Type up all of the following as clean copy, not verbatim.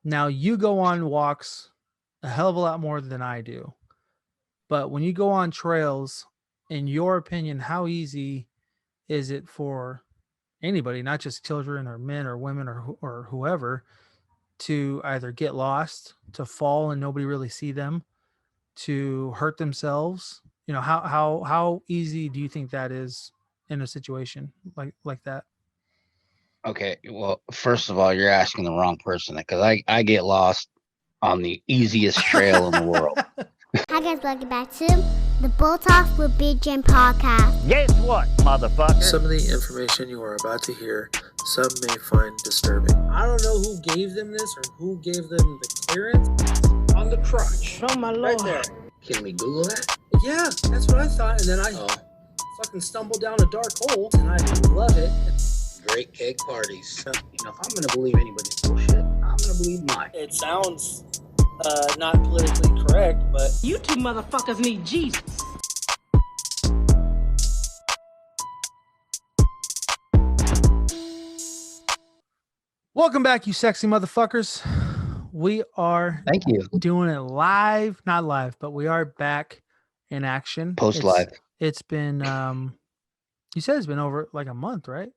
Now, you go on walks a hell of a lot more than I do. But when you go on trails, in your opinion, how easy is it for anybody, not just children or men or women or whoever, to either get lost, to fall and nobody really see them, to hurt themselves? How easy do you think that is in a situation like that? Okay, well, first of all, you're asking the wrong person because I get lost on the easiest trail in the world. Hi guys, welcome back to the Bull Talk with BJ podcast. Guess what, motherfucker? Some of the information you are about to hear, some may find disturbing. I don't know who gave them this or who gave them the clearance. On the crotch. Oh my lord. Right there. Can we Google that? Yeah, that's what I thought. And then I fucking stumbled down a dark hole and I love it. Great cake parties. If I'm going to believe anybody's bullshit, I'm going to believe mine. It sounds not politically correct, but You two motherfuckers need Jesus. welcome back, you sexy motherfuckers. We are Thank you. doing it live, not live, but we are back in action. Post live. It's been, you said it's been over like a month, right?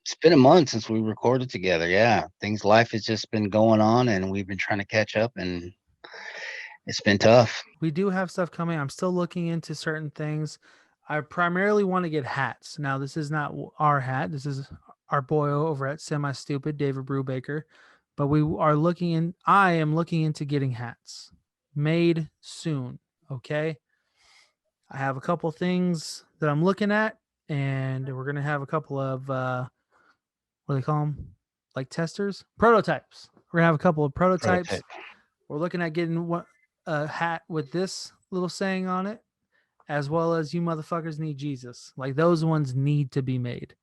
It's been a month since we recorded together. Yeah, life has just been going on, and we've been trying to catch up, and it's been tough. We do have stuff coming. I'm still looking into certain things. I primarily want to get hats. Now, this is not our hat. This is our boy over at Semi Stupid, David Brubaker. But I am looking into getting hats made soon. Okay. I have a couple things that I'm looking at, and we're going to have a couple of, what do they call them? Like testers? Prototypes. We're going to have a couple of prototypes. We're looking at getting a hat with this little saying on it, as well as "You motherfuckers need Jesus." Like those ones need to be made.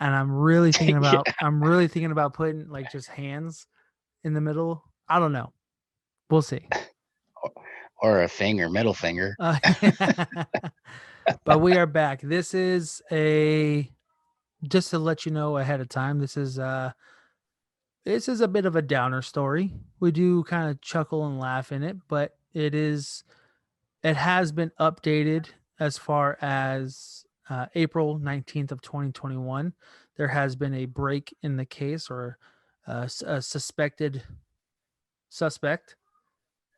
And I'm really thinking about putting like just hands in the middle. I don't know. We'll see. Or a finger, middle finger. But we are back. This is just to let you know ahead of time, this is a bit of a downer story. We do kind of chuckle and laugh in it, but it has been updated as far as April 19th of 2021. There has been a break in the case, or a suspect,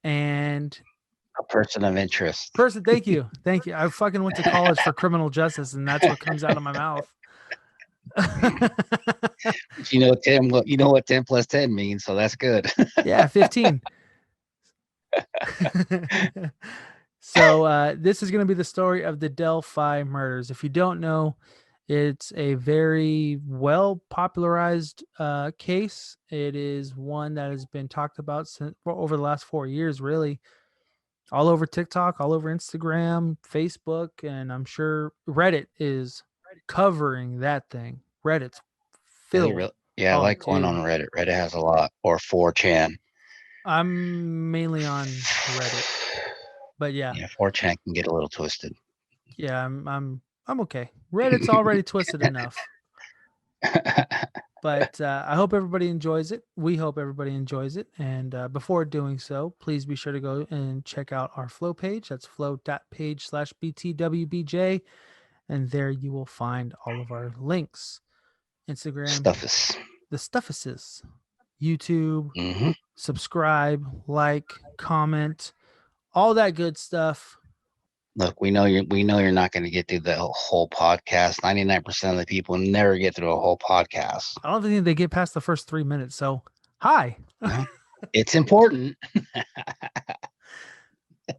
and A person of interest. thank you. I fucking went to college for criminal justice, and that's what comes out of my mouth. Tim, you know what 10 plus 10 means, so that's good. Yeah, 15. So this is going to be the story of the Delphi Murders. If you don't know, it's a very well popularized case. It is one that has been talked about over the last 4 years, really, all over TikTok, all over Instagram, Facebook, and I'm sure Reddit is covering that thing. Reddit's filled. Yeah, I like going on Reddit. Reddit has a lot, or 4chan. I'm mainly on Reddit. But yeah, 4chan can get a little twisted. Yeah, I'm okay. Reddit's already twisted enough. But I hope everybody enjoys it. We hope everybody enjoys it. And before doing so, please be sure to go and check out our Flow page. That's flow.page/BTWBJ. And there you will find all of our links. Instagram. The stuffuses. YouTube. Subscribe, like, comment. All that good stuff. Look, we know you're not going to get through the whole podcast. 99% of the people never get through a whole podcast. I don't think they get past the first 3 minutes. So, hi. It's important.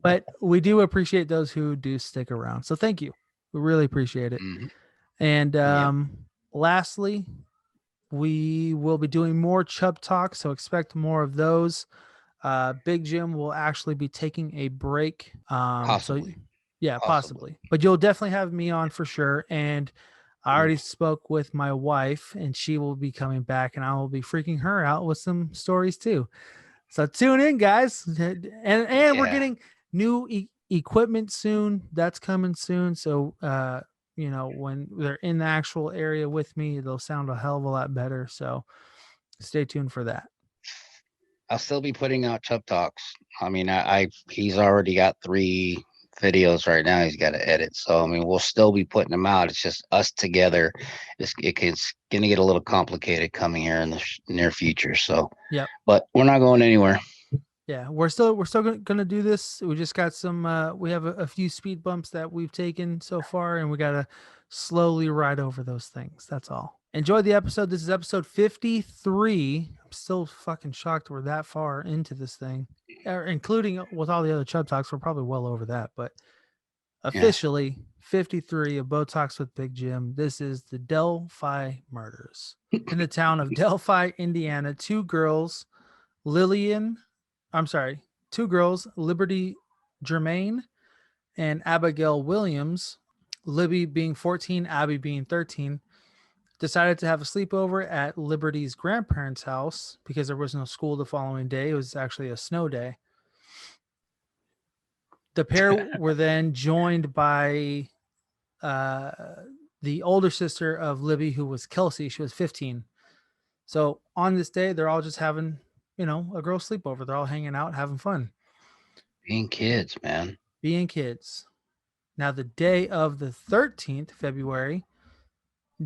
But we do appreciate those who do stick around. So thank you. We really appreciate it. And lastly, we will be doing more Chub Talk, so expect more of those. Big Jim will actually be taking a break. Possibly. Possibly. But you'll definitely have me on for sure. And I already spoke with my wife, and she will be coming back, and I will be freaking her out with some stories too. So tune in, guys. And we're getting new equipment soon. That's coming soon. So, when they're in the actual area with me, they'll sound a hell of a lot better. So stay tuned for that. I'll still be putting out Chub Talks. I mean, he's already got 3 videos right now he's got to edit. So I mean, we'll still be putting them out. It's just us together. It's gonna get a little complicated coming here in the near future. So Yep. But we're not going anywhere. Yeah, we're still gonna do this. We just got some. We have a few speed bumps that we've taken so far, and we gotta slowly ride over those things. That's all. Enjoy the episode. This is episode 53. I'm still fucking shocked we're that far into this thing, including with all the other Chub Talks. We're probably well over that, but officially 53 of Bo Talks with Big Jim. This is the Delphi Murders in the town of Delphi, Indiana. Two girls, Liberty Germain and Abigail Williams, Libby being 14, Abby being 13, decided to have a sleepover at Liberty's grandparents' house because there was no school the following day. It was actually a snow day. The pair were then joined by the older sister of Libby, who was Kelsey. She was 15. So on this day, they're all just having, a girl sleepover. They're all hanging out, having fun. Being kids, man. Being kids. Now, the day of the 13th February,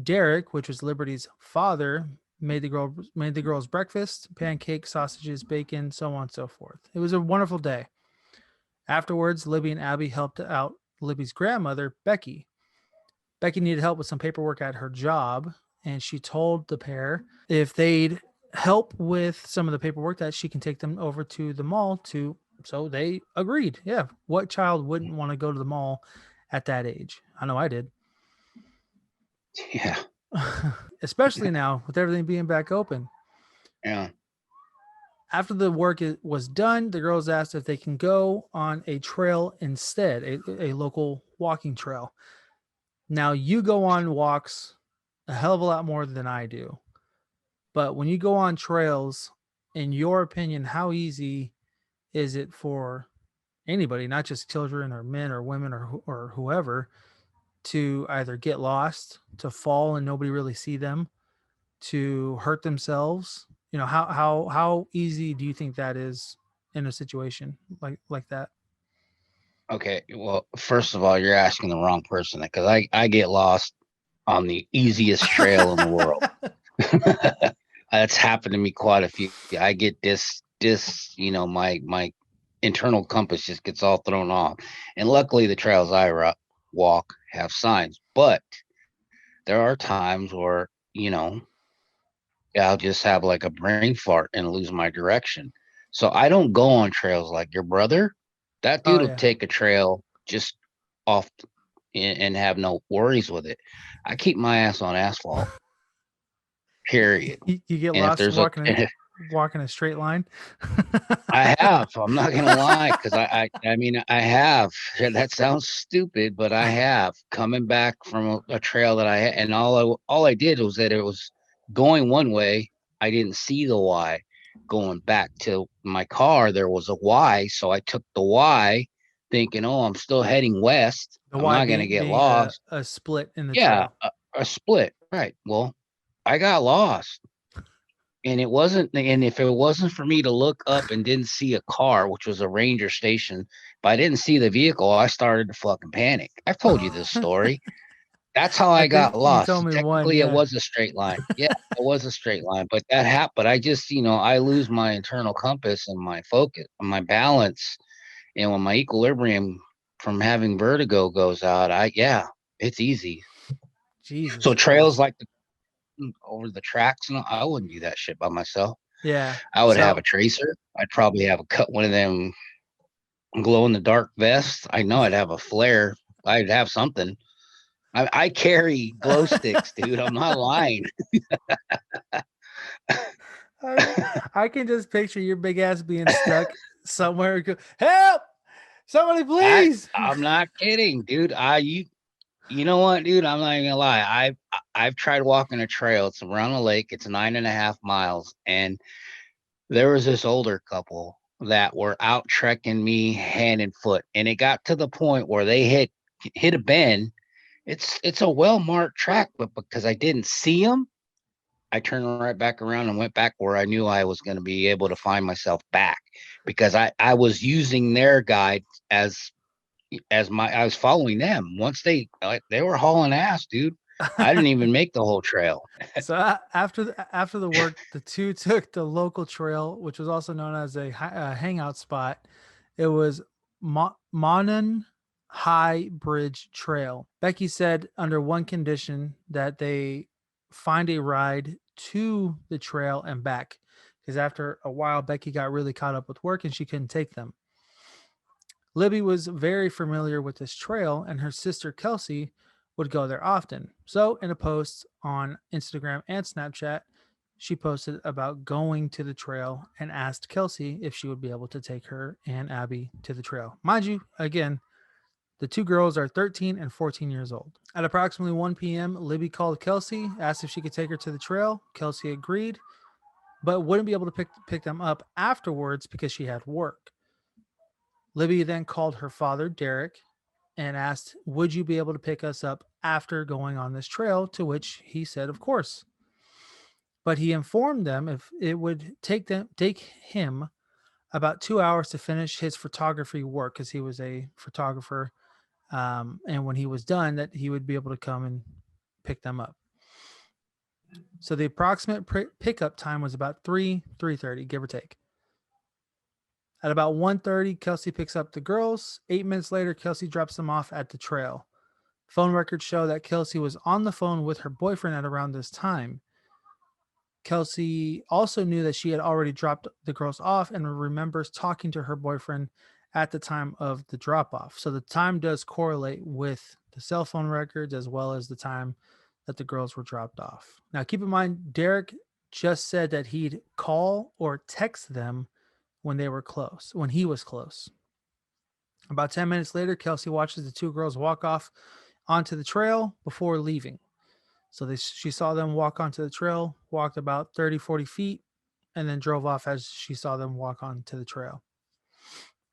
Derek, which was Liberty's father, made the girls breakfast, pancakes, sausages, bacon, so on and so forth. It was a wonderful day. Afterwards, Libby and Abby helped out Libby's grandmother, Becky. Becky needed help with some paperwork at her job, and she told the pair if they'd help with some of the paperwork that she can take them over to the mall to. So they agreed. Yeah. What child wouldn't want to go to the mall at that age? I know I did. Yeah. Especially now with everything being back open. Yeah. After the work was done, the girls asked if they can go on a trail instead, a local walking trail. Now, you go on walks a hell of a lot more than I do. But when you go on trails, in your opinion, how easy is it for anybody, not just children or men or women or whoever, to either get lost, to fall and nobody really see them, to hurt themselves? How easy do you think that is in a situation like that? Okay. Well, first of all, you're asking the wrong person because I get lost on the easiest trail in the world. That's happened to me quite a few. I get this, my internal compass just gets all thrown off. And luckily the trails I walk have signs, but there are times where, I'll just have like a brain fart and lose my direction. So I don't go on trails like your brother. That dude will take a trail just off and have no worries with it. I keep my ass on asphalt. Period. You get and lost walking a straight line. I have. I'm not gonna lie, because I have. That sounds stupid, but I have coming back from a trail that I had, and all I did was that it was going one way. I didn't see the Y. Going back to my car, there was a Y, so I took the Y, thinking, "Oh, I'm still heading west. I'm not gonna get lost." A split in the trail. A split, right? Well, I got lost. And if it wasn't for me to look up and didn't see a car, which was a ranger station, if I didn't see the vehicle, I started to fucking panic. I've told you this story. That's how I got lost. Technically, it was a straight line. Yeah, it was a straight line, but that happened. But I just, I lose my internal compass and my focus and my balance. And when my equilibrium from having vertigo goes out, it's easy. Jesus. So trails like over the tracks, I wouldn't do that shit by myself. Yeah, I would have a tracer. I'd probably have one of them glow in the dark vests. I know I'd have a flare. I'd have something. I carry glow sticks, dude. I'm not lying. I can just picture your big ass being stuck somewhere. Help! Somebody, please! I'm not kidding, dude. You know what, dude? I'm not even gonna lie. I've tried walking a trail. It's around a lake. It's 9.5 miles, and there was this older couple that were out trekking me hand and foot, and it got to the point where they hit a bend. It's a well marked track, but because I didn't see them, I turned right back around and went back where I knew I was going to be able to find myself back, because I was using their guide as I was following them. Once they were hauling ass, dude. I didn't even make the whole trail. So after the work, the two took the local trail, which was also known as a hangout spot. It was Monon High Bridge Trail. Becky said under one condition that they find a ride to the trail and back, because after a while Becky got really caught up with work and she couldn't take them. Libby was very familiar with this trail, and her sister Kelsey would go there often. So, in a post on Instagram and Snapchat, she posted about going to the trail and asked Kelsey if she would be able to take her and Abby to the trail. Mind you, again, the two girls are 13 and 14 years old. At approximately 1 p.m., Libby called Kelsey, asked if she could take her to the trail. Kelsey agreed, but wouldn't be able to pick them up afterwards because she had work. Libby then called her father, Derek, and asked, would you be able to pick us up after going on this trail? To which he said, of course. But he informed them if it would take him about 2 hours to finish his photography work, because he was a photographer. And when he was done, that he would be able to come and pick them up. So the approximate pickup time was about 3:30, give or take. At about 1:30, Kelsey picks up the girls. 8 minutes later, Kelsey drops them off at the trail. Phone records show that Kelsey was on the phone with her boyfriend at around this time. Kelsey also knew that she had already dropped the girls off and remembers talking to her boyfriend at the time of the drop-off. So the time does correlate with the cell phone records as well as the time that the girls were dropped off. Now, keep in mind, Derek just said that he'd call or text them when they were close, when he was close. About 10 minutes later, Kelsey watches the two girls walk off onto the trail before leaving. So she saw them walk onto the trail, walked about 30, 40 feet, and then drove off as she saw them walk onto the trail.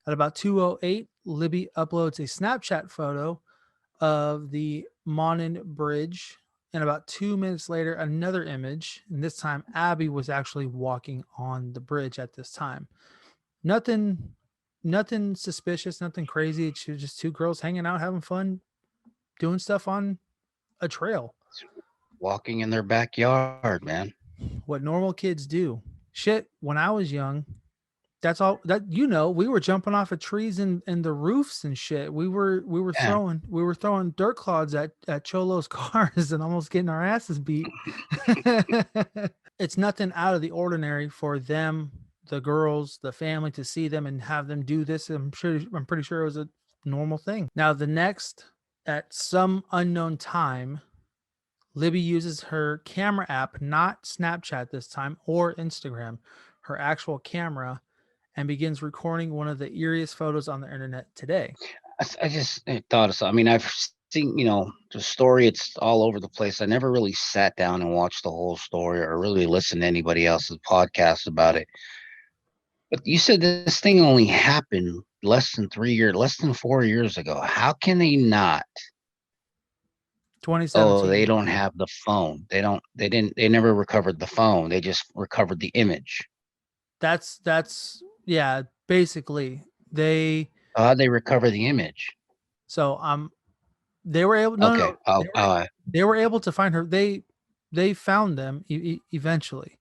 At about 2:08, Libby uploads a Snapchat photo of the Monon Bridge. And about 2 minutes later, another image. And this time, Abby was actually walking on the bridge at this time. Nothing suspicious, nothing crazy. It's just two girls hanging out, having fun, doing stuff on a trail. Walking in their backyard, man. What normal kids do. Shit, when I was young, that's all that we were jumping off of trees and the roofs and shit. We were throwing dirt clods at Cholo's cars and almost getting our asses beat. It's nothing out of the ordinary for them, the girls, the family, to see them and have them do this. I'm pretty sure it was a normal thing. Now, the next, at some unknown time, Libby uses her camera app, not Snapchat this time or Instagram, her actual camera, and begins recording one of the eeriest photos on the internet today. I just thought of something. I mean, I've seen, the story, it's all over the place. I never really sat down and watched the whole story or really listened to anybody else's podcast about it. But you said this thing only happened less than 4 years ago. How can they not? 2017. Oh, they don't have the phone. They never recovered the phone. They just recovered the image. That's yeah, basically they recover the image. So they were able they were able to find her. They found them eventually.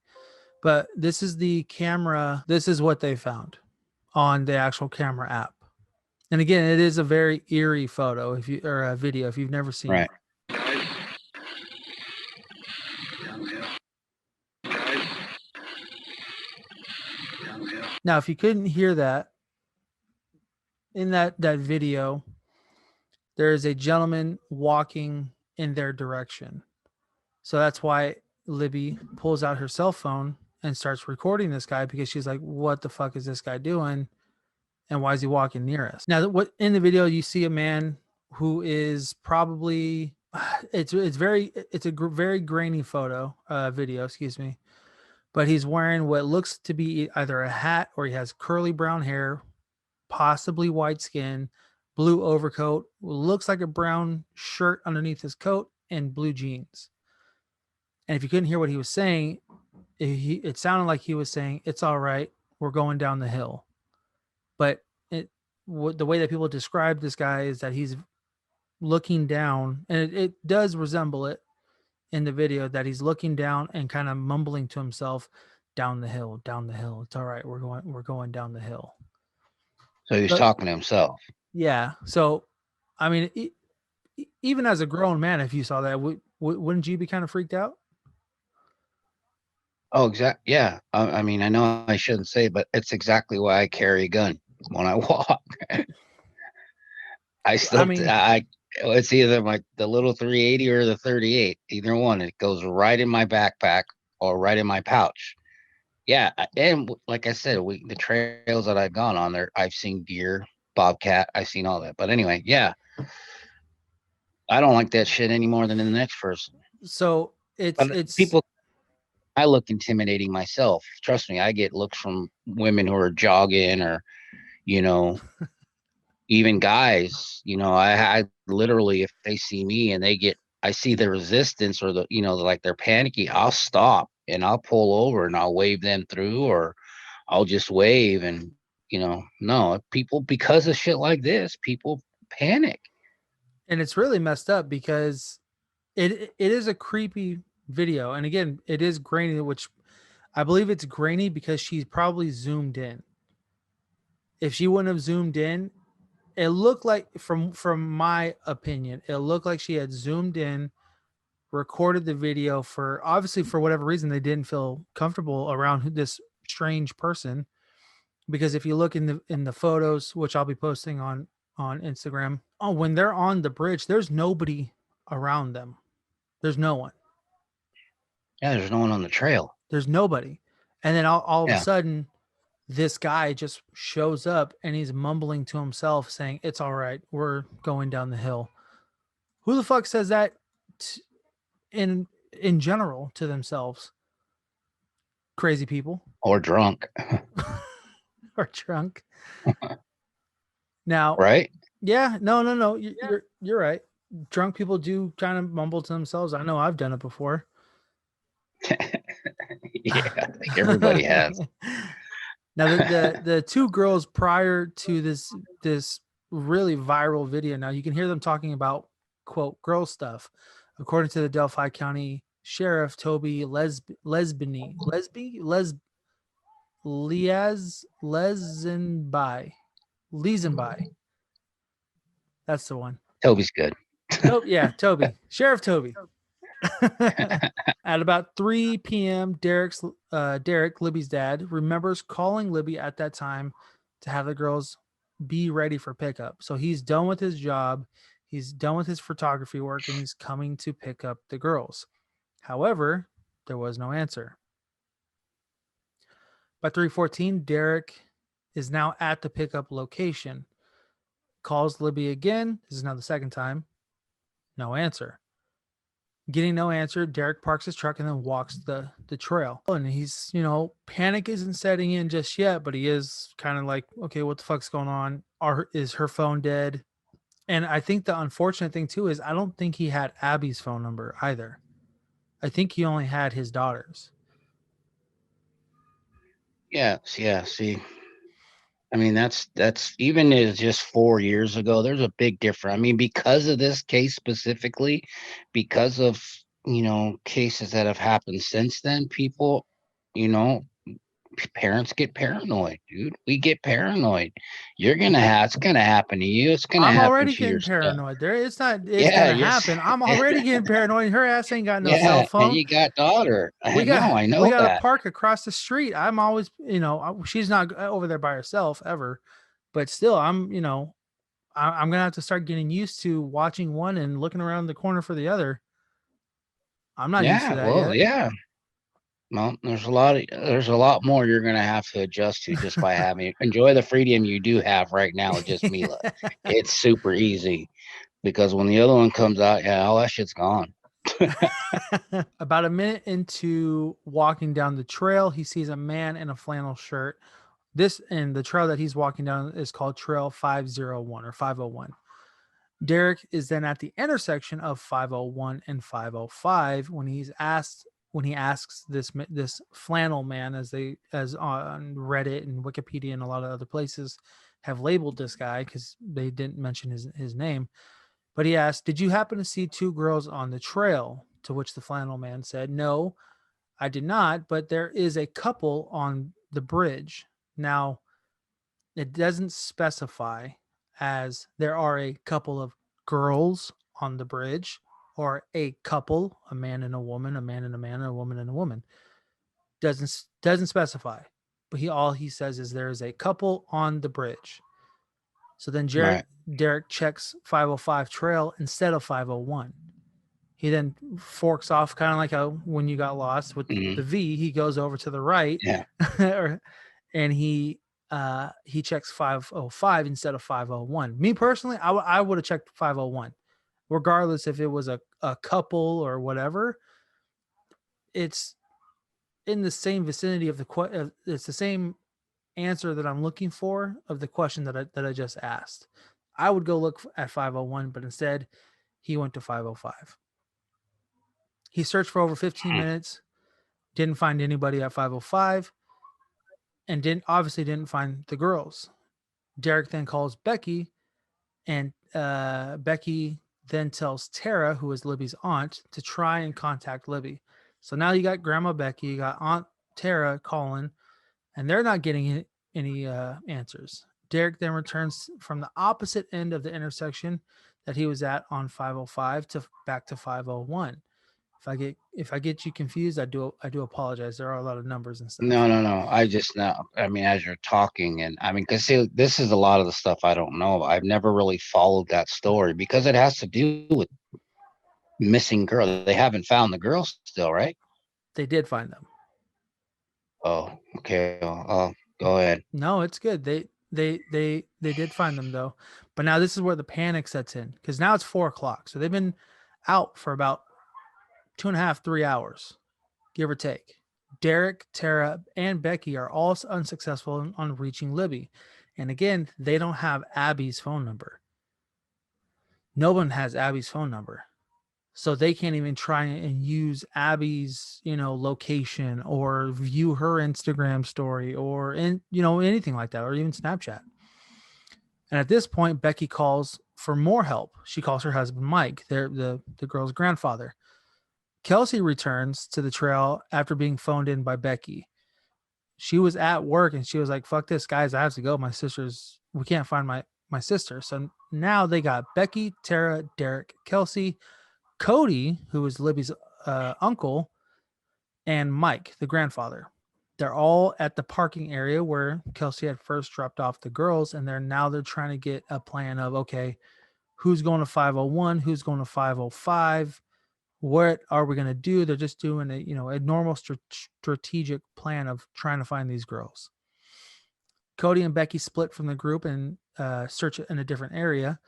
But this is the camera. This is what they found on the actual camera app. And again, it is a very eerie photo or a video if you've never seen it. Now, if you couldn't hear that, in that video, there is a gentleman walking in their direction. So that's why Libby pulls out her cell phone and starts recording this guy, because she's like, what the fuck is this guy doing? And why is he walking near us? Now, what in the video, you see a man who is probably, it's a very grainy video, excuse me. But he's wearing what looks to be either a hat, or he has curly brown hair, possibly white skin, blue overcoat, looks like a brown shirt underneath his coat, and blue jeans. And if you couldn't hear what he was saying, it sounded like he was saying, "It's all right, we're going down the hill." But the way that people describe this guy is that he's looking down, and it does resemble it in the video, that he's looking down and kind of mumbling to himself, "Down the hill, down the hill. It's all right, we're going down the hill." So he was But talking to himself. yeah, so I mean, even as a grown man, if you saw that, wouldn't you be kind of freaked out? Oh, exactly. Yeah. I mean, I know I shouldn't say, but it's exactly why I carry a gun when I walk. I I still, mean, it's either the little 380 or the 38, either one. It goes right in my backpack or right in my pouch. Yeah. And like I said, the trails that I've gone on there, I've seen deer, bobcat, I've seen all that. But anyway, yeah, I don't like that shit any more than the next person. so But it's people, I look intimidating myself. Trust me, I get looks from women who are jogging or, you know, even guys, I literally, if they see me and I see the resistance or like they're panicky, I'll stop and I'll pull over and I'll wave them through, or I'll just wave. And, no, people, because of shit like this, people panic. and it's really messed up because it is a creepy video, and again, it is grainy, which I believe it's grainy because she's probably zoomed in. If she wouldn't have zoomed in, it looked like, from my opinion, it looked like she had zoomed in, recorded the video, for obviously for whatever reason they didn't feel comfortable around this strange person. Because if you look in the photos, which I'll be posting on Instagram, when they're on the bridge, there's nobody around them. There's no one. Yeah, there's no one on the trail. There's nobody. And then all of a Yeah. sudden, this guy just shows up and he's mumbling to himself saying, "It's all right, we're going down the hill." Who the fuck says that in general to themselves? Crazy people Or drunk. or drunk. Now, Right. yeah, no. You're right. Drunk people do kind of mumble to themselves. I know I've done it before. Yeah, I think everybody has. Now the two girls prior to this really viral video, now you can hear them talking about, quote, girl stuff. According to the Delphi County Sheriff Toby Lezenby. That's the one. Toby's good. Toby. Sheriff Toby. At about 3 p.m., Derek, Libby's dad, remembers calling Libby at that time to have the girls be ready for pickup. So he's done with his job, he's done with his photography work, and he's coming to pick up the girls. However, there was no answer. By 3:14, Derek is now at the pickup location. Calls Libby again. This is now the second time. No answer. Getting no answer, Derek parks his truck and then walks the trail. And he's, panic isn't setting in just yet, but he is kind of like, okay, what the fuck's going on? Is her phone dead? And I think the unfortunate thing too is I don't think he had Abby's phone number either. I think he only had his daughter's. Yeah. See, I mean, that's even as just 4 years ago, there's a big difference. I mean, because of this case specifically, because of, cases that have happened since then, people, parents get paranoid, dude. We get paranoid. It's gonna happen to you. It's gonna I'm happen already to your getting stuff. paranoid. It's Yeah, gonna happen. I'm already getting paranoid. Her ass ain't got no cell yeah, phone. and you got daughter. I We got a that. park across the street. I'm always, she's not over there by herself ever, but still, I'm gonna have to start getting used to watching one and looking around the corner for the other. I'm not used to Yeah, that well, yet. yeah. Well, there's a lot more you're gonna have to adjust to just by enjoy the freedom you do have right now with just Mila. It's super easy because when the other one comes out, yeah, all that shit's gone. About a minute into walking down the trail, he sees a man in a flannel shirt. The trail that he's walking down is called Trail 501 or 501. Derek is then at the intersection of 501 and 505 when he's asked when he asks this flannel man, as on Reddit and Wikipedia and a lot of other places have labeled this guy because they didn't mention his name. But he asked, "Did you happen to see two girls on the trail?" To which the flannel man said, "No, I did not, but there is a couple on the bridge." Now, it doesn't specify as there are a couple of girls on the bridge or a couple, a man and a woman, a man and a man, or a woman and a woman. Doesn't specify. But all he says is there is a couple on the bridge. So then Right. Derek checks 505 trail instead of 501. He then forks off kind of like when you got lost with Mhm. the V. He goes over to the right, Yeah. and he checks 505 instead of 501. Me personally, I would have checked 501, regardless if it was a couple or whatever. It's in the same vicinity of it's the same answer that I'm looking for of the question that I just asked. I would go look at 501, but instead he went to 505. He searched for over 15 Hmm. minutes, didn't find anybody at 505, and obviously didn't find the girls. Derek then calls Becky, and Becky then tells Tara, who is Libby's aunt, to try and contact Libby. So now you got Grandma Becky, you got Aunt Tara calling, and they're not getting any answers. Derek then returns from the opposite end of the intersection that he was at on 505 to back to 501. If I get you confused, I do apologize. There are a lot of numbers and stuff. No. I just know. I mean, as you're talking, and I mean, because see, this is a lot of the stuff I don't know. I've never really followed that story because it has to do with missing girl. They haven't found the girl still, right? They did find them. Oh, okay. Go ahead. No, it's good. They did find them though, but now this is where the panic sets in because now it's 4 o'clock. So they've been out for about 2.5, 3 hours, give or take. Derek, Tara, and Becky are all unsuccessful on reaching Libby, and again, they don't have Abby's phone number. No one has Abby's phone number, so they can't even try and use Abby's location or view her Instagram story or anything like that, or even Snapchat. And at this point, Becky calls for more help. She calls her husband Mike, the girl's grandfather. Kelsey returns to the trail after being phoned in by Becky. She was at work and she was like, "Fuck this, guys, I have to go. We can't find my sister." So now they got Becky, Tara, Derek, Kelsey, Cody, who is Libby's uncle, and Mike, the grandfather. They're all at the parking area where Kelsey had first dropped off the girls, and they're trying to get a plan of, okay, who's going to 501, who's going to 505, what are we going to do? They're just doing a normal strategic plan of trying to find these girls. Cody and Becky split from the group and search in a different area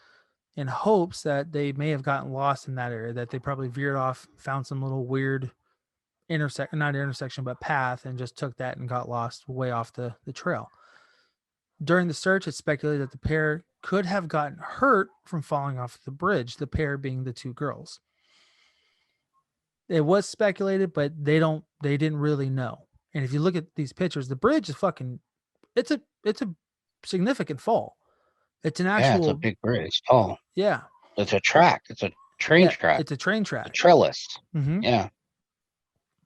in hopes that they may have gotten lost in that area, that they probably veered off, found some little weird not intersection, but path, and just took that and got lost way off the trail. During the search, it's speculated that the pair could have gotten hurt from falling off the bridge, the pair being the two girls. It was speculated, but they didn't really know. And if you look at these pictures, the bridge is it's a significant fall. It's an Yeah, it's a actual big bridge. It's tall. Yeah. It's a track. It's a train track. It's a train A track. trellis. Mm-hmm. Yeah.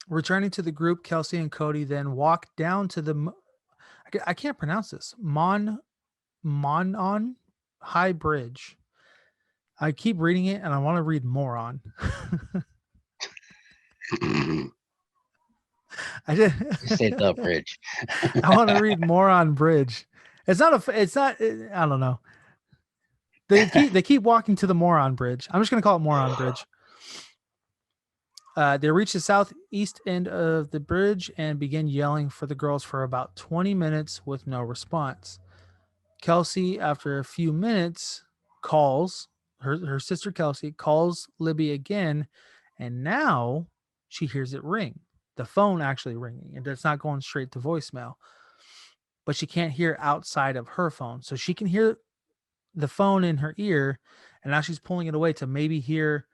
Returning to the group, Kelsey and Cody then walk down to the I can't pronounce this. Monon High Bridge. I keep reading it and I want to read moron. I did. Say the bridge. I want to read moron bridge. It's not. I don't know. They keep walking to the moron bridge. I'm just gonna call it moron bridge. They reach the southeast end of the bridge and begin yelling for the girls for about 20 minutes with no response. Kelsey, after a few minutes, calls her sister Kelsey calls Libby again, and now she hears it ring. The phone actually ringing, and it's not going straight to voicemail. But she can't hear outside of her phone, so she can hear the phone in her ear, and now she's pulling it away to maybe hear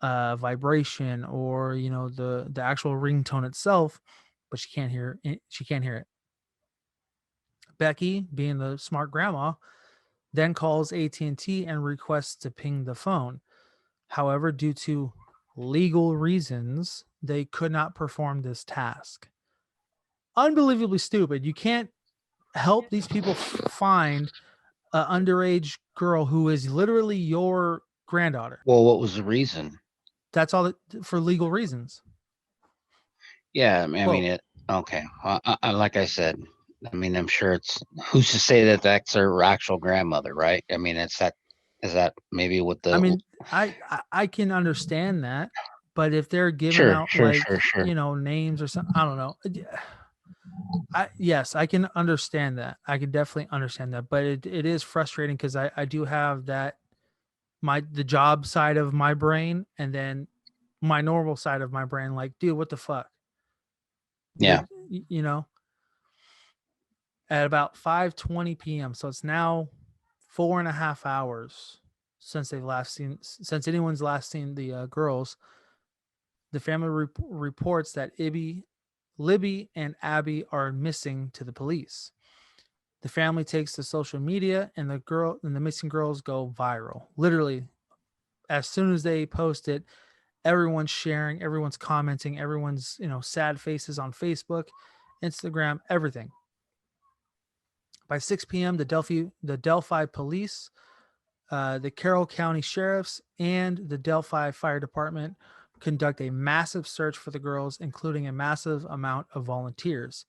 vibration or the actual ringtone itself, but she can't hear it. She can't hear it. Becky, being the smart grandma, then calls AT&T and requests to ping the phone. However, due to legal reasons, they could not perform this task. Unbelievably stupid. You can't help these people find an underage girl who is literally your granddaughter. Well, what was the reason? That's all for legal reasons. Yeah, I mean, Whoa. okay. Like I said, I mean, I'm sure it's who's to say that that's her actual grandmother, right? I mean, is that maybe what the I mean, I can understand that, but if they're giving sure, out sure, like sure, sure. names or something, I don't know. Yes, I can understand that. I can definitely understand that, but it is frustrating because I do have that the job side of my brain and then my normal side of my brain. Like, dude, what the fuck? Yeah. You know, at about 5:20 p.m. So it's now 4.5 hours since since anyone's last seen the girls. The family reports that Libby, and Abby are missing to the police. The family takes to social media, and the missing girls go viral. Literally, as soon as they post it, everyone's sharing, everyone's commenting, everyone's sad faces on Facebook, Instagram, everything. By 6 p.m., the Delphi police, the Carroll County sheriffs, and the Delphi Fire Department conduct a massive search for the girls, including a massive amount of volunteers.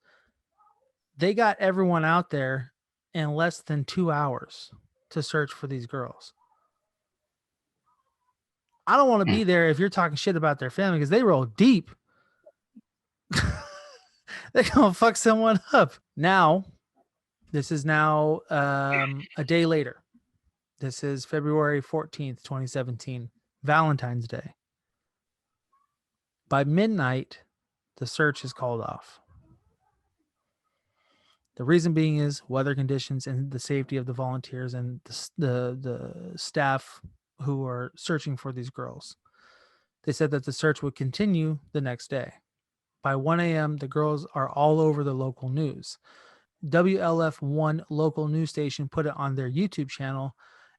They got everyone out there in less than 2 hours to search for these girls. I don't want to be there if you're talking shit about their family because they roll deep. They're going to fuck someone up. Now, this is now a day later. This is February 14th, 2017, Valentine's Day. By midnight, the search is called off. The reason being is weather conditions and the safety of the volunteers and the staff who are searching for these girls. They said that the search would continue the next day. By 1 a.m., the girls are all over the local news. WLF1 local news station put it on their YouTube channel,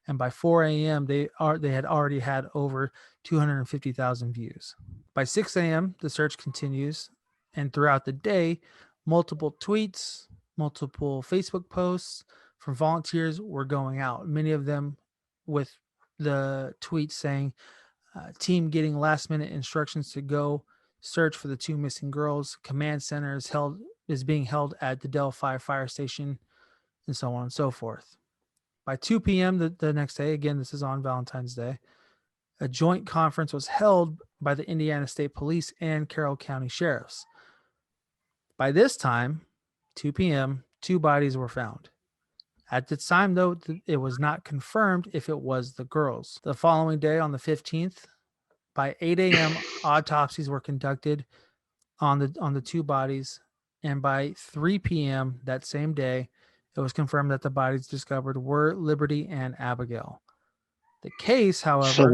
and by 4 a.m., they had already had over 250,000 views. By 6 a.m., the search continues, and throughout the day, multiple tweets, multiple Facebook posts from volunteers were going out. Many of them with the tweets saying, "Team getting last-minute instructions to go search for the two missing girls. Command center is being held at the Delphi fire station," and so on and so forth. By 2 p.m. the next day, again, this is on Valentine's Day, a joint conference was held by the Indiana State Police and Carroll County Sheriffs. By this time, 2 p.m., 2 bodies were found. At the time, though, it was not confirmed if it was the girls. The following day, on the 15th, by 8 a.m., autopsies were conducted on the 2 bodies, and by 3 p.m. that same day, it was confirmed that the bodies discovered were Liberty and Abigail. The case, however, So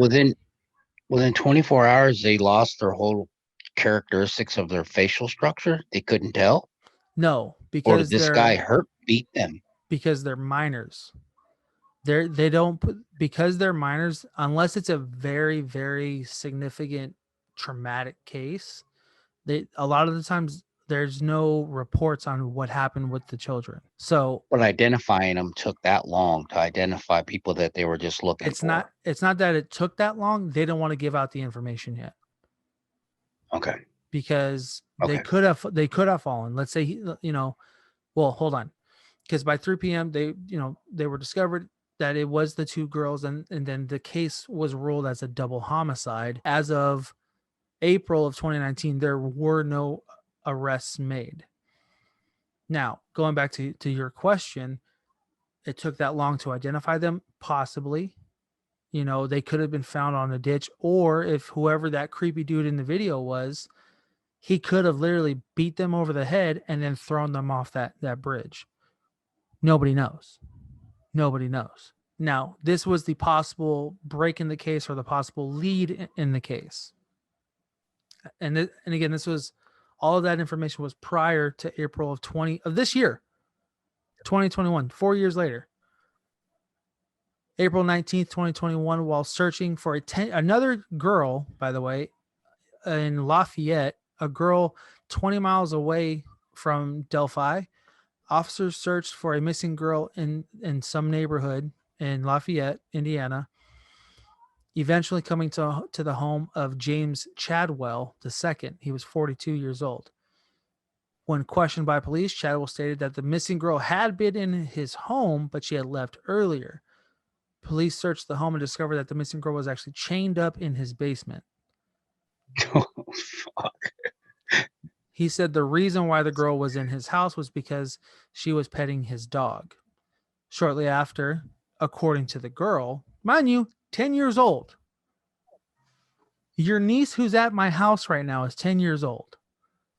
within 24 hours, they lost their whole characteristics of their facial structure. They couldn't tell, no, or because did this guy beat them? Because they're minors. They don't put, because they're minors, unless it's a very, very significant traumatic case. A lot of the times there's no reports on what happened with the children. So But identifying them took that long to identify people that they were just looking for. it's not that it took that long. They don't want to give out the information yet. Okay. Because Okay. they could have fallen. Let's say well, hold on. Because by 3 p.m. they were discovered that it was the 2 girls, and then the case was ruled as a double homicide. As of April of 2019, there were no arrests made. Now, going back to your question, it took that long to identify them? Possibly. They could have been found on a ditch, or if whoever that creepy dude in the video was, he could have literally beat them over the head and then thrown them off that bridge. Nobody knows. Nobody knows. Now, this was the possible break in the case or the possible lead in the case. And again, this was all of that information was prior to April of this year, 2021, 4 years later. April 19th, 2021, while searching for another girl, by the way, in Lafayette, a girl 20 miles away from Delphi. Officers searched for a missing girl in some neighborhood in Lafayette, Indiana, eventually coming to the home of James Chadwell II. He was 42 years old. When questioned by police, Chadwell stated that the missing girl had been in his home, but she had left earlier. Police searched the home and discovered that the missing girl was actually chained up in his basement. Oh, fuck. He said the reason why the girl was in his house was because she was petting his dog. Shortly after, according to the girl, mind you, 10 years old. Your niece who's at my house right now is 10 years old.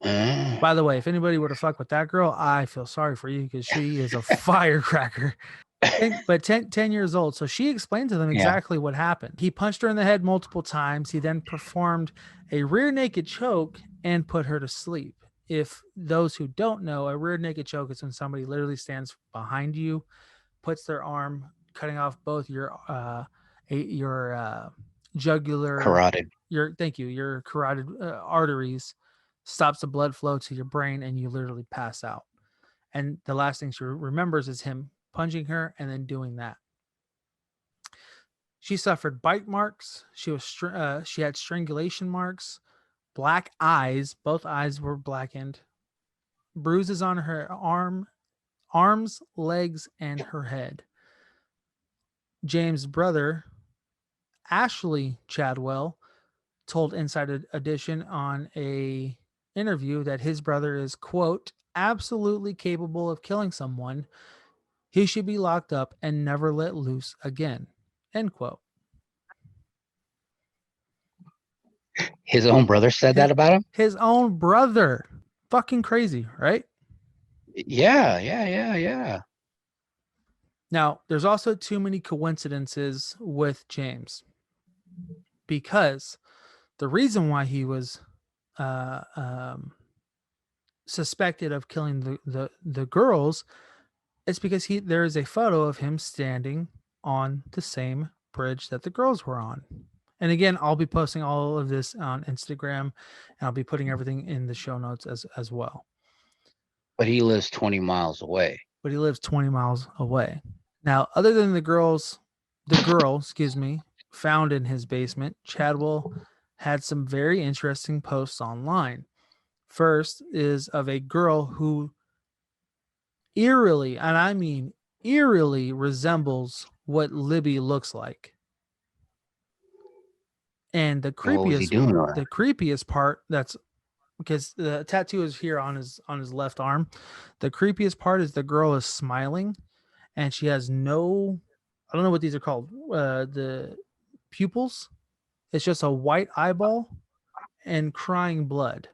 By the way, if anybody were to fuck with that girl, I feel sorry for you because she is a firecracker. But 10 years old. So she explained to them exactly what happened. He punched her in the head multiple times. He then performed a rear naked choke and put her to sleep. If those who don't know, a rear naked choke is when somebody literally stands behind you, puts their arm, cutting off both your jugular, Carotid. your carotid arteries, stops the blood flow to your brain, and you literally pass out. And the last thing she remembers is him punching her and then doing that. She suffered bite marks. She had strangulation marks, black eyes. Both eyes were blackened. Bruises on her arms, legs, and her head. James' brother, Ashley Chadwell, told Inside Edition on a interview that his brother is, quote, absolutely capable of killing someone. He should be locked up and never let loose again, end quote. His own brother said that about him? His own brother. Fucking crazy, right? Yeah. Now, there's also too many coincidences with James, because the reason why he was suspected of killing the girls is because there is a photo of him standing on the same bridge that the girls were on. And again, I'll be posting all of this on Instagram, and I'll be putting everything in the show notes as well. But he lives 20 miles away. Now, other than the girl, found in his basement, Chadwell had some very interesting posts online. First is of a girl who eerily, and I mean eerily, resembles what Libby looks like. And the creepiest part, that's because the tattoo is here on his left arm. The creepiest part is the girl is smiling, and she has no, I don't know what these are called, the pupils. It's just a white eyeball and crying blood.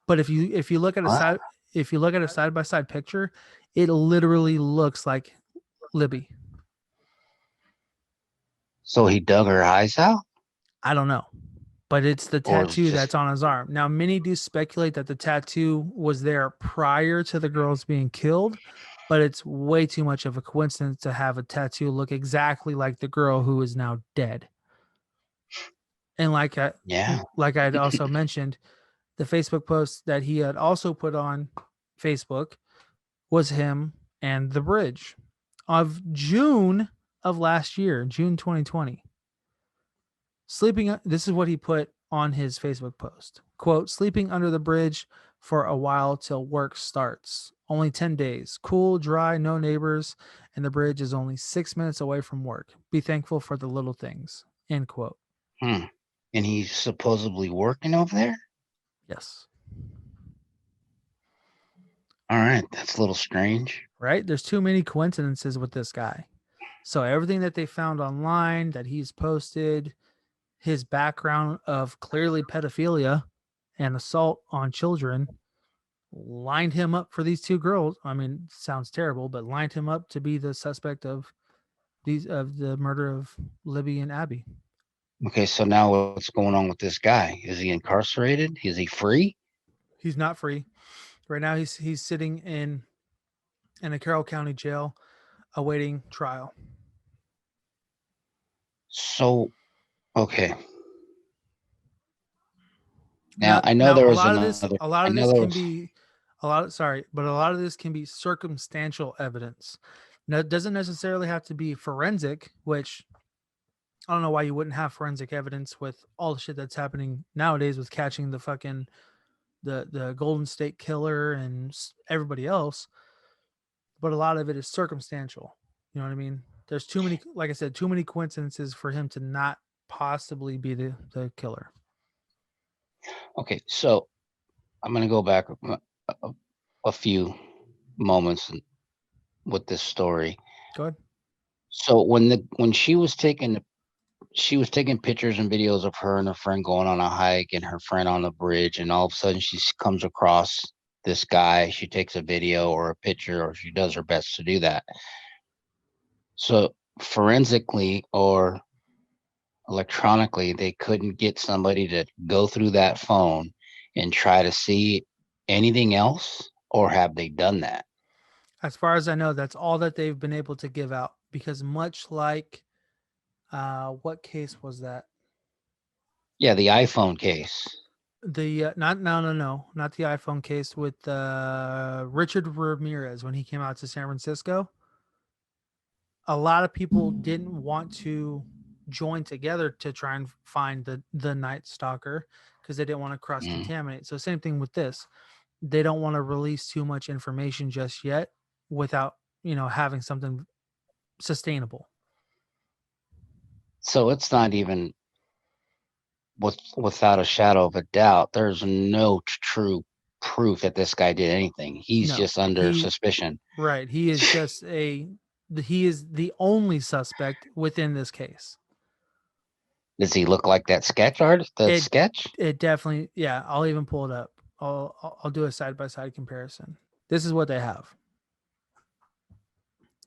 But if you look at a side by side picture, it literally looks like Libby. So he dug her eyes out? I don't know, but it's the tattoo that's on his arm. Now, many do speculate that the tattoo was there prior to the girls being killed, but it's way too much of a coincidence to have a tattoo look exactly like the girl who is now dead. And like I'd also mentioned, the Facebook post that he had also put on Facebook was him and the bridge of June of last year, June 2020. This is what he put on his Facebook post. Quote, sleeping under the bridge for a while till work starts. Only 10 days. Cool, dry, no neighbors, and the bridge is only 6 minutes away from work. Be thankful for the little things. End quote. And he's supposedly working over there? Yes. All right. That's a little strange. Right? There's too many coincidences with this guy. So everything that they found online that he's posted, his background of clearly pedophilia and assault on children, lined him up for these two girls. I mean, sounds terrible, but lined him up to be the suspect of the murder of Libby and Abby. Okay, so now what's going on with this guy? Is he incarcerated? Is he free? He's not free right now. He's sitting in a Carroll County jail awaiting trial. So, okay. Now I know now there a was lot of this another. a lot I of know this there can was. be a lot sorry, but a lot of this can be circumstantial evidence. Now it doesn't necessarily have to be forensic, which I don't know why you wouldn't have forensic evidence with all the shit that's happening nowadays with catching the fucking the Golden State Killer and everybody else. But a lot of it is circumstantial. You know what I mean? There's too many, like I said, too many coincidences for him to not possibly be the killer. Okay, so I'm gonna go back a few moments with this story. Go ahead. So when she was taking pictures and videos of her and her friend going on a hike and her friend on the bridge, and all of a sudden she comes across this guy. She takes a video or a picture, or she does her best to do that. So forensically or electronically, they couldn't get somebody to go through that phone and try to see anything else, or have they done that? As far as I know, that's all that they've been able to give out because much like what case was that? Yeah, the iPhone case. The not not the iPhone case with Richard Ramirez when he came out to San Francisco. A lot of people didn't want to join together to try and find the Night Stalker because they didn't want to cross contaminate. So same thing with this. They don't want to release too much information just yet without, having something sustainable. So it's not even without a shadow of a doubt. There's no true proof that this guy did anything. He's No, just under suspicion. Right. He is just he is the only suspect within this case. Does he look like that sketch artist? That It sketch? it definitely, yeah, I'll even pull it up. I'll do a side by side comparison. This is what they have.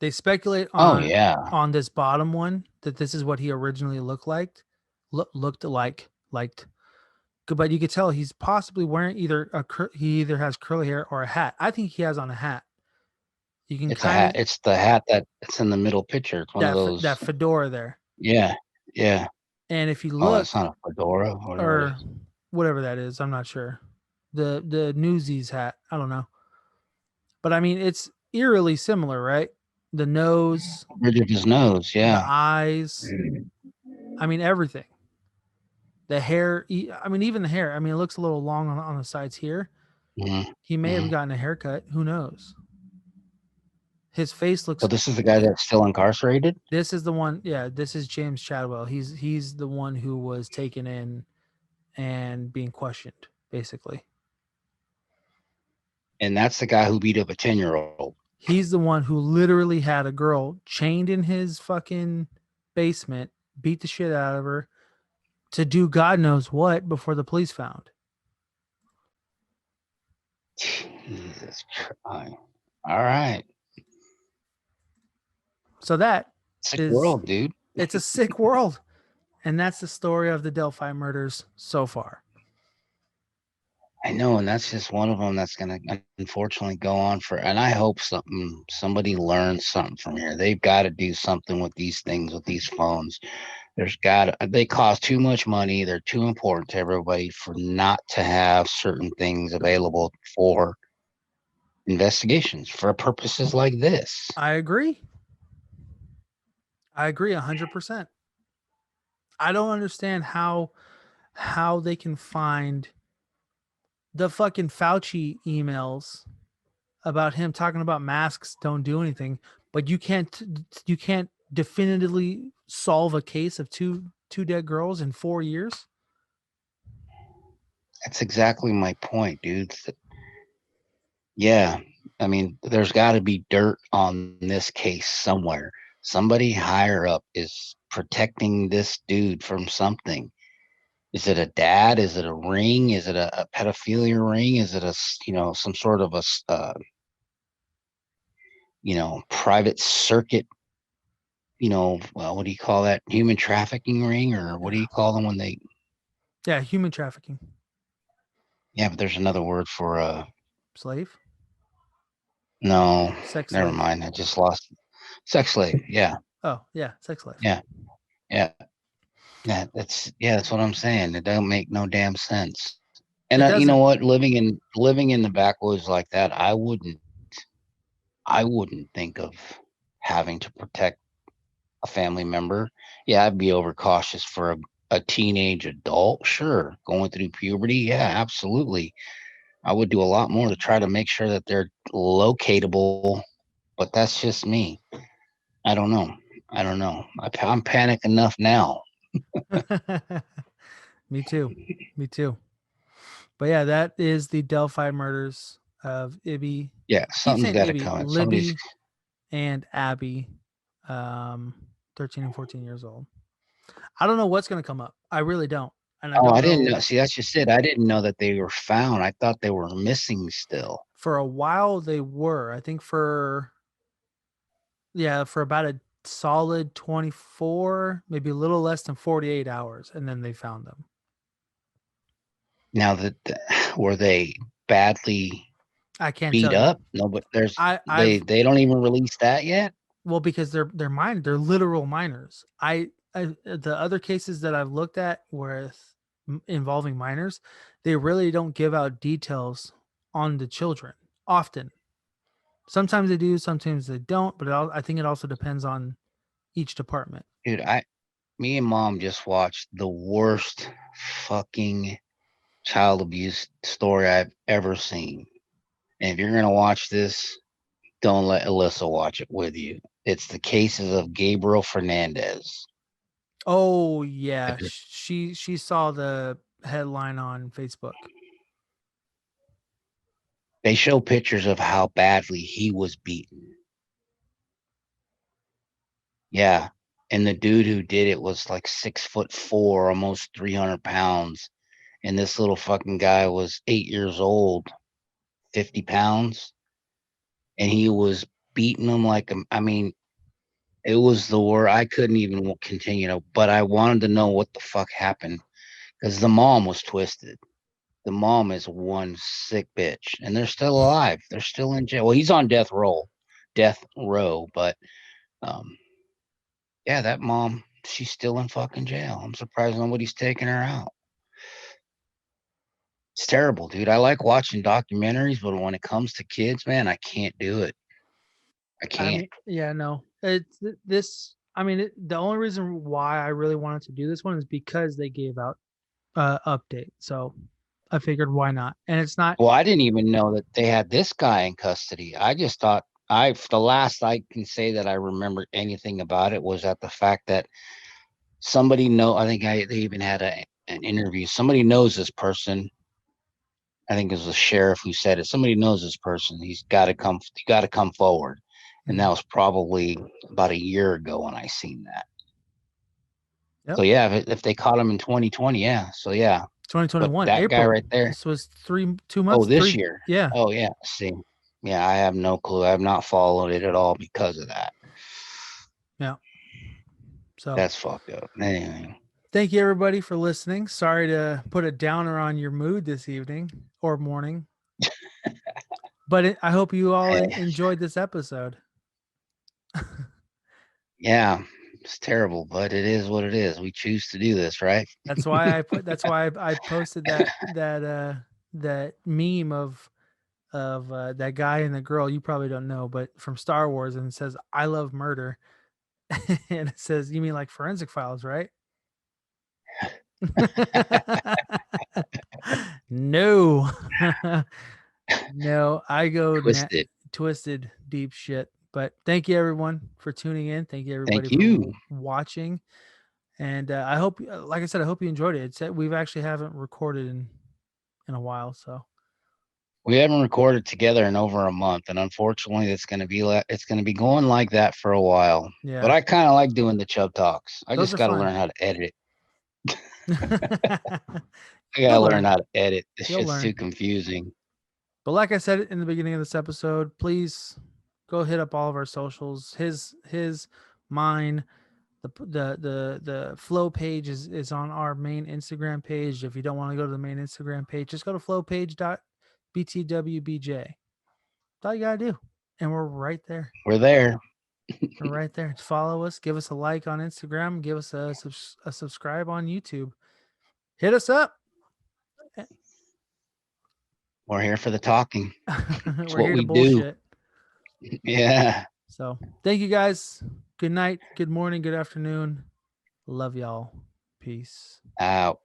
They speculate Oh yeah. on this bottom one that this is what he originally looked like. Looked like liked. But you could tell he's possibly wearing he either has curly hair or a hat. I think he has on a hat. You can It's a hat. It's the hat it's in the middle picture. It's one of those. that fedora there. Yeah. Yeah. And if you Oh, look, that's not a fedora or whatever that is, I'm not sure. The Newsies hat, I don't know. But I mean, it's eerily similar, right? The nose, Bridge of his nose, the yeah. eyes. I mean, everything. The hair. I mean, even the hair. I mean, it looks a little long on the sides here. Mm-hmm. He may have gotten a haircut. Who knows? His face looks. So this is the guy that's still incarcerated? This is the one. Yeah, this is James Chadwell. He's the one who was taken in and being questioned, basically. And that's the guy who beat up a 10-year-old. He's the one who literally had a girl chained in his fucking basement, beat the shit out of her to do God knows what before the police found. Jesus Christ. All right. So that sick world, dude. It's a sick world. And that's the story of the Delphi murders so far. I know, and that's just one of them that's going to unfortunately go on for, and I hope somebody learns something from here. They've got to do something with these things, with these phones. They cost too much money. They're too important to everybody for not to have certain things available for investigations for purposes like this. I agree 100%. I don't understand how they can find the fucking Fauci emails about him talking about masks don't do anything, but you can't definitively solve a case of two dead girls in 4 years. That's exactly my point, dude. Yeah, I mean, there's got to be dirt on this case somewhere. Somebody higher up is protecting this dude from something. Is it a dad? Is it a ring? Is it a pedophilia ring? Is it some sort of private circuit, well, what do you call that? Human trafficking ring, or what do you call them when they, Yeah, human trafficking. yeah, but there's another word for, Slave? no, Sex never slave. mind. I just lost sex slave. Yeah. Oh, yeah, sex slave. Yeah. Yeah. That's what I'm saying. It don't make no damn sense. And It you know doesn't. what? Living in the backwoods like that, I wouldn't think of having to protect a family member. Yeah, I'd be overcautious for a teenage adult. Sure. Going through puberty. Yeah, absolutely. I would do a lot more to try to make sure that they're locatable, but that's just me. I don't know. I'm panic enough now. Me too. Me too. But yeah, that is the Delphi murders of Ibby. Yeah, Keep something's saying got to Ibby, come. Somebody's. Libby, and Abby, 13 and 14 years old. I don't know what's going to come up. I really don't. And I Oh, don't I didn't know. know. See, that's just it. I didn't know that they were found. I thought they were missing still. For a while, they were. I think for about a solid 24, maybe a little less than 48 hours. And then they found them. Now that were they badly I can't beat tell you. up? No, but I've they don't even release that yet. Well, because they're they're literal minors. The other cases that I've looked at with involving minors, they really don't give out details on the children often. Sometimes they do, sometimes they don't, but I think it also depends on each department. Dude, me and mom just watched the worst fucking child abuse story I've ever seen. And if you're gonna watch this, don't let Alyssa watch it with you. It's the cases of Gabriel Fernandez. Oh yeah, she saw the headline on Facebook. They show pictures of how badly he was beaten. Yeah. And the dude who did it was like 6'4", almost 300 pounds. And this little fucking guy was 8 years old, 50 pounds. And he was beating him like, I mean, it was the word. I couldn't even continue to, but I wanted to know what the fuck happened because the mom was twisted. The mom is one sick bitch, and they're still alive. They're still in jail. Well, he's on death row, but um, yeah, that mom, she's still in fucking jail. I'm surprised nobody's taking her out. It's terrible, dude. I like watching documentaries, but when it comes to kids, man, I can't do it. I I can't. mean, yeah, no. It's this. I mean, the only reason why I really wanted to do this one is because they gave out update. So I figured why not? And it's not. Well, I didn't even know that they had this guy in custody. I just thought the last I can say that I remembered anything about it was at the fact that I think they even had an interview. Somebody knows this person. I think it was the sheriff who said it. Somebody knows this person. He got to come forward. And that was probably about a year ago when I seen that. Yep. So yeah, if they caught him in 2020, yeah. So yeah. 2021 But that April. guy right there. This was 2 months. Oh, this 3 year. Yeah. Oh yeah. See. Yeah, I have no clue. I have not followed it at all because of that. Yeah. So That's fucked up. Anyway. thank you everybody for listening. Sorry to put a downer on your mood this evening or morning. But I hope you all enjoyed this episode. Yeah, it's terrible, but it is what it is. We choose to do this, right? That's why I posted that meme of that guy and the girl you probably don't know, but from Star Wars, and it says "I love murder," and it says, "You mean like Forensic Files, right?" No, no, I go twisted deep shit. But thank you everyone for tuning in. Thank you everybody for watching. And I hope, like I said, I hope you enjoyed it. We've actually haven't recorded in a while, so we haven't recorded together in over a month, and unfortunately, it's going to be going like that for a while. Yeah. But I kind of like doing the Chub Talks. I Those just are got to fun. learn how to edit it. I You'll gotta learn. learn how to edit. This You'll shit's learn. too confusing. But like I said in the beginning of this episode, please go hit up all of our socials. His, mine, the flow page is on our main Instagram page. If you don't want to go to the main Instagram page, just go to flowpage.btwbj. That's all you gotta do, and we're right there. We're there. We're right there. Follow us. Give us a like on Instagram. Give us a subscribe on YouTube. Hit us up. We're here for the talking. We're what here we to do. bullshit. Yeah. So thank you guys. Good night, good morning, good afternoon. Love y'all. Peace. Out.